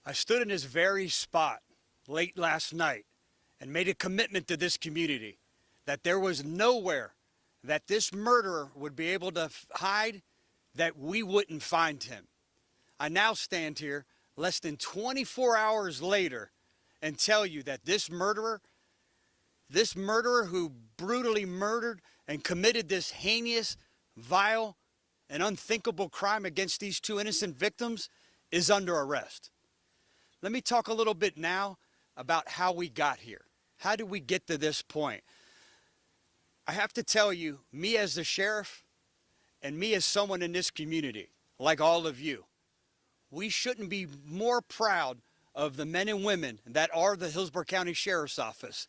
I stood in this very spot late last night and made a commitment to this community that there was nowhere that this murderer would be able to hide that we wouldn't find him. I now stand here less than 24 hours later and tell you that this murderer who brutally murdered and committed this heinous, vile, and unthinkable crime against these two innocent victims is under arrest. Let me talk a little bit now about how we got here. How did we get to this point? I have to tell you, me as the sheriff and me as someone in this community, like all of you, we shouldn't be more proud of the men and women that are the Hillsborough County Sheriff's Office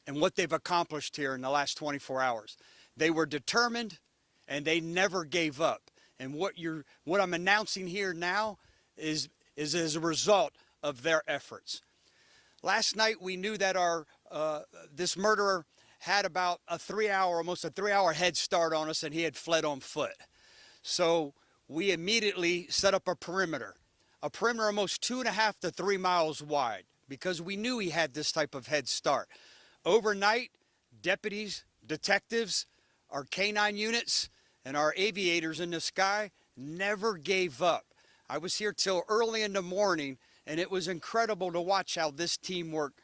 and what they've accomplished here in the last 24 hours. They were determined and they never gave up. And what I'm announcing here now is as a result of their efforts. Last night we knew that this murderer had about almost a 3-hour head start on us, and he had fled on foot. So we immediately set up a perimeter almost 2.5 to 3 miles wide, because we knew he had this type of head start. Overnight, deputies, detectives, our canine units, and our aviators in the sky never gave up. I was here till early in the morning, and it was incredible to watch how this teamwork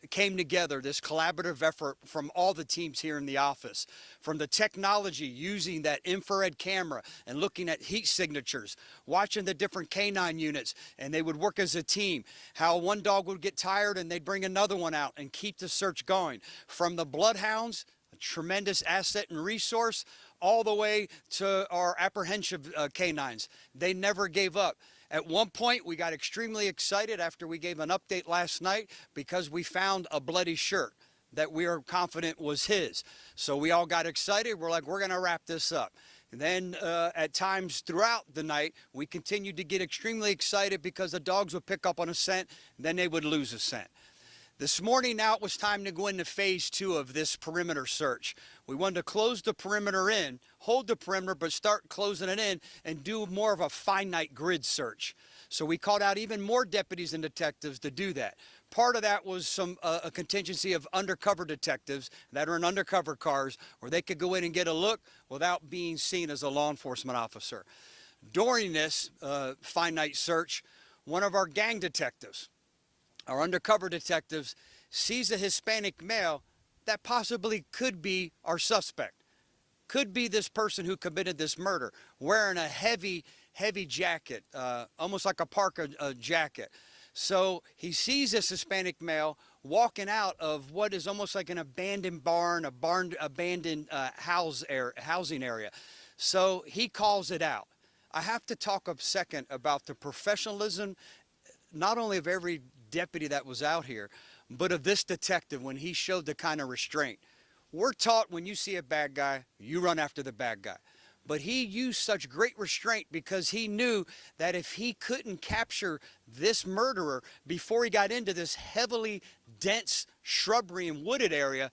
came together, this collaborative effort from all the teams here in the office, from the technology using that infrared camera and looking at heat signatures, watching the different canine units, and they would work as a team, how one dog would get tired and they'd bring another one out and keep the search going. From the bloodhounds, a tremendous asset and resource, all the way to our apprehension canines. They never gave up. At one point, we got extremely excited after we gave an update last night because we found a bloody shirt that we are confident was his. So we all got excited. We're like, we're going to wrap this up. And then at times throughout the night, we continued to get extremely excited because the dogs would pick up on a scent, and then they would lose a scent. This morning now it was time to go into phase 2 of this perimeter search. We wanted to close the perimeter in, hold the perimeter, but start closing it in and do more of a finite grid search. So we called out even more deputies and detectives to do that. Part of that was a contingency of undercover detectives that are in undercover cars where they could go in and get a look without being seen as a law enforcement officer. During this finite search, one of our gang detectives, our undercover detectives, sees a Hispanic male that possibly could be our suspect, could be this person who committed this murder, wearing a heavy jacket, almost like a parka jacket. So he sees this Hispanic male walking out of what is almost like an abandoned barn, abandoned housing area. So he calls it out. I have to talk a second about the professionalism, not only of every deputy that was out here, but of this detective when he showed the kind of restraint. We're taught when you see a bad guy, you run after the bad guy. But he used such great restraint because he knew that if he couldn't capture this murderer before he got into this heavily dense shrubbery and wooded area,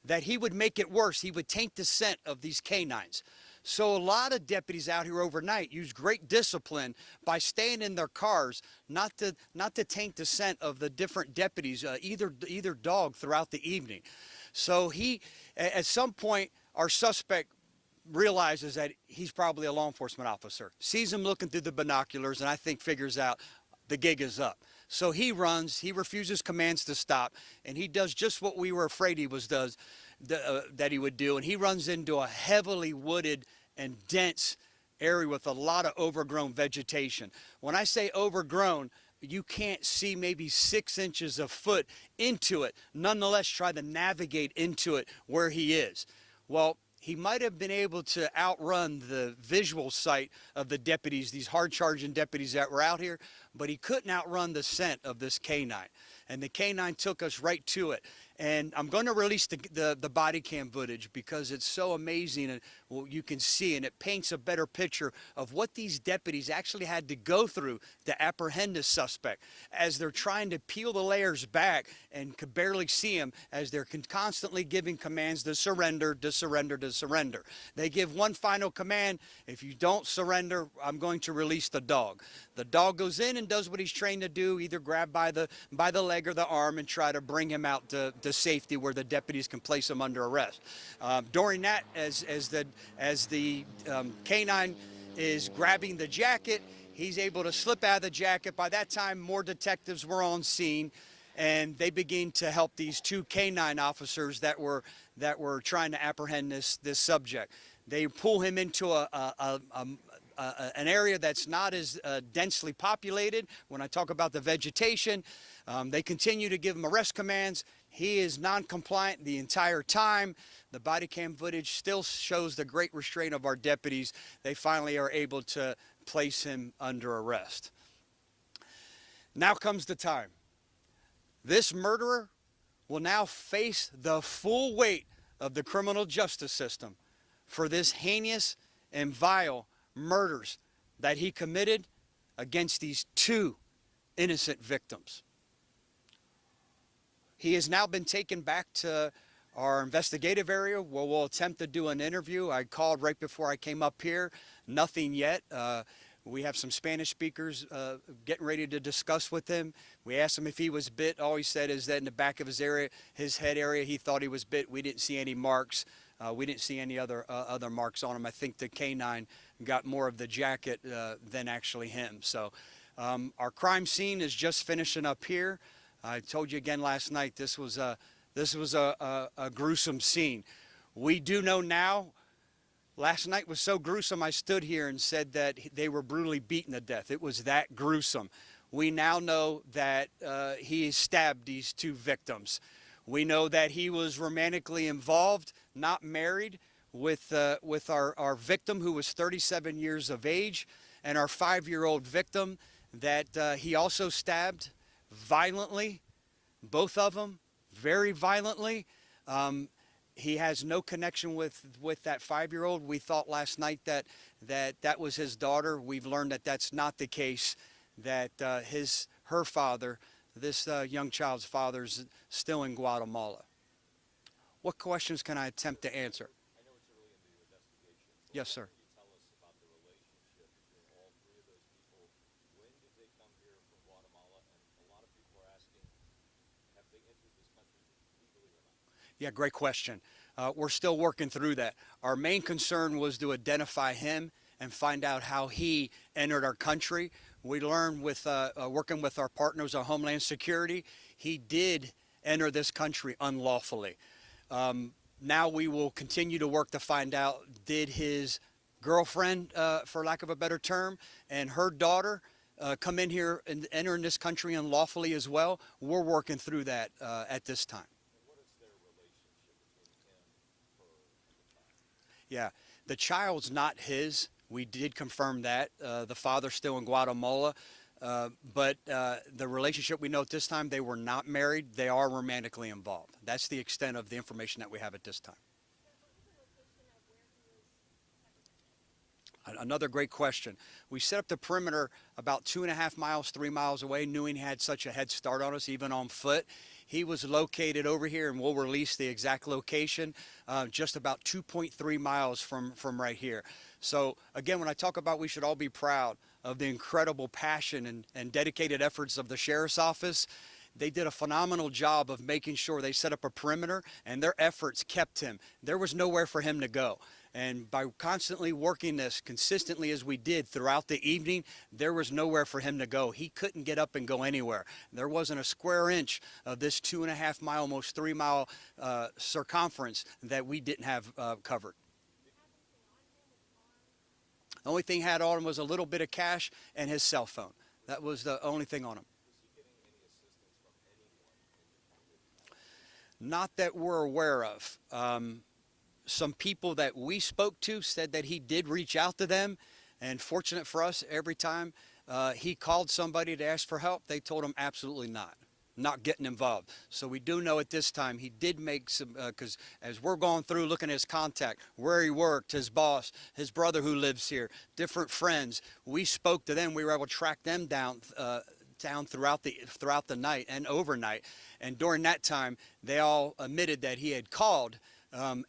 that he would make it worse. He would taint the scent of these canines. So a lot of deputies out here overnight use great discipline by staying in their cars, not to taint the scent of the different deputies, either dog throughout the evening. So at some point, our suspect realizes that he's probably a law enforcement officer, sees him looking through the binoculars, and I think figures out the gig is up. So he runs, he refuses commands to stop, and he does just what we were afraid that he would do, and he runs into a heavily wooded and dense area with a lot of overgrown vegetation. When I say overgrown, you can't see maybe 6 inches of foot into it, nonetheless try to navigate into it where he is. Well, he might have been able to outrun the visual sight of the deputies, these hard-charging deputies that were out here, but he couldn't outrun the scent of this canine. and the canine took us right to it. And I'm going to release the body cam footage because it's so amazing, and well, you can see, and it paints a better picture of what these deputies actually had to go through to apprehend this suspect as they're trying to peel the layers back and could barely see him as they're constantly giving commands to surrender, to surrender, to surrender. They give one final command: if you don't surrender, I'm going to release the dog. The dog goes in and does what he's trained to do, either grab by the leg or the arm and try to bring him out to safety where the deputies can place him under arrest. During that, as the canine is grabbing the jacket, he's able to slip out of the jacket. By that time, more detectives were on scene, and they begin to help these two canine officers that were trying to apprehend this subject. They pull him into an area that's not as densely populated. When I talk about the vegetation, they continue to give him arrest commands. He is non-compliant the entire time. The body cam footage still shows the great restraint of our deputies. They finally are able to place him under arrest. Now comes the time. This murderer will now face the full weight of the criminal justice system for this heinous and vile murders that he committed against these two innocent victims. He has now been taken back to our investigative area where we'll attempt to do an interview. I called right before I came up here. Nothing yet. We have some Spanish speakers getting ready to discuss with him. We asked him if he was bit. All he said is that in the back of his head area, he thought he was bit. We didn't see any marks. We didn't see any other marks on him. I think the canine got more of the jacket than actually him. So our crime scene is just finishing up here. I told you again last night, this was a gruesome scene. We do know now, last night was so gruesome, I stood here and said that they were brutally beaten to death. It was that gruesome. We now know that he stabbed these two victims. We know that he was romantically involved, not married, with our victim, who was 37 years of age, and our 5-year-old victim that he also stabbed violently, both of them, very violently. He has no connection with that 5-year-old. We thought last night that was his daughter. We've learned that that's not the case, that her father, this young child's father, is still in Guatemala. What questions can I attempt to answer? I know it's early in the investigation. Yes, sir. Can you tell us about the relationship between all three of those people? When did they come here from Guatemala? And a lot of people are asking, have they entered this country legally or not? Yeah, great question. We're still working through that. Our main concern was to identify him and find out how he entered our country. We learned with working with our partners on Homeland Security, he did enter this country unlawfully. Now we will continue to work to find out, did his girlfriend, for lack of a better term, and her daughter come in here and enter in this country unlawfully as well? We're working through that at this time. And what is their relationship between him, her, and the child? Yeah, the child's not his. We did confirm that. The father's still in Guatemala. But the relationship we know at this time, they were not married. They are romantically involved. That's the extent of the information that we have at this time. Another great question. We set up the perimeter about 2.5 miles, 3 miles away, knowing he had such a head start on us, even on foot. He was located over here, and we'll release the exact location, just about 2.3 miles from right here. So again, when I talk about we should all be proud of the incredible passion and dedicated efforts of the Sheriff's Office, they did a phenomenal job of making sure they set up a perimeter, and their efforts kept him. There was nowhere for him to go. And by constantly working this consistently as we did throughout the evening, there was nowhere for him to go. He couldn't get up and go anywhere. There wasn't a square inch of this 2.5 mile, almost 3 mile circumference that we didn't have covered. The only thing he had on him was a little bit of cash and his cell phone. That was the only thing on him. Was he getting any assistance from anyone? Not that we're aware of. Some people that we spoke to said that he did reach out to them, and fortunate for us, every time he called somebody to ask for help, they told him absolutely not. not getting involved. So we do know at this time he did make some, because as we're going through looking at his contact, where he worked, his boss, his brother who lives here, different friends, we spoke to them. We were able to track them down throughout the night and overnight. And during that time, they all admitted that he had called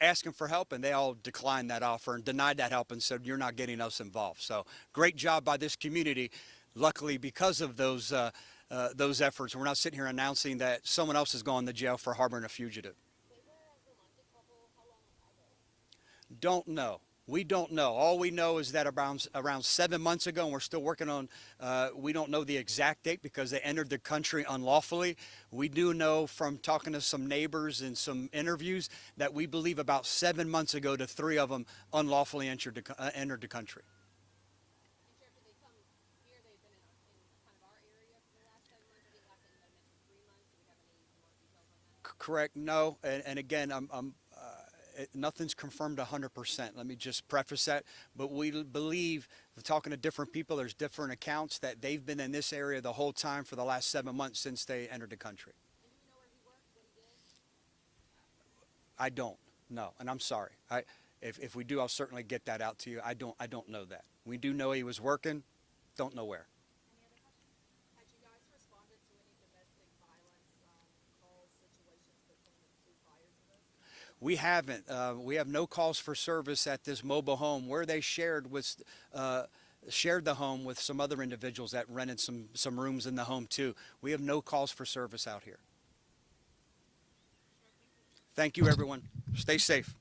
asking for help, and they all declined that offer and denied that help and said, "You're not getting us involved." So great job by this community. Luckily, because of those efforts, we're not sitting here announcing that someone else is going to jail for harboring a fugitive. Don't know. We don't know. All we know is that around 7 months ago, and we're still working on, we don't know the exact date because they entered the country unlawfully. We do know from talking to some neighbors and some interviews that we believe about 7 months ago, the three of them unlawfully entered the country. Correct. No. And again, nothing's confirmed 100%. Let me just preface that. But we believe, talking to different people, there's different accounts that they've been in this area the whole time for the last 7 months since they entered the country. I don't. No. And I'm sorry. If we do, I'll certainly get that out to you. I don't know that. We do know he was working. Don't know where. We haven't. We have no calls for service at this mobile home where they shared the home with some other individuals that rented some rooms in the home too. We have no calls for service out here. Thank you, everyone. Stay safe.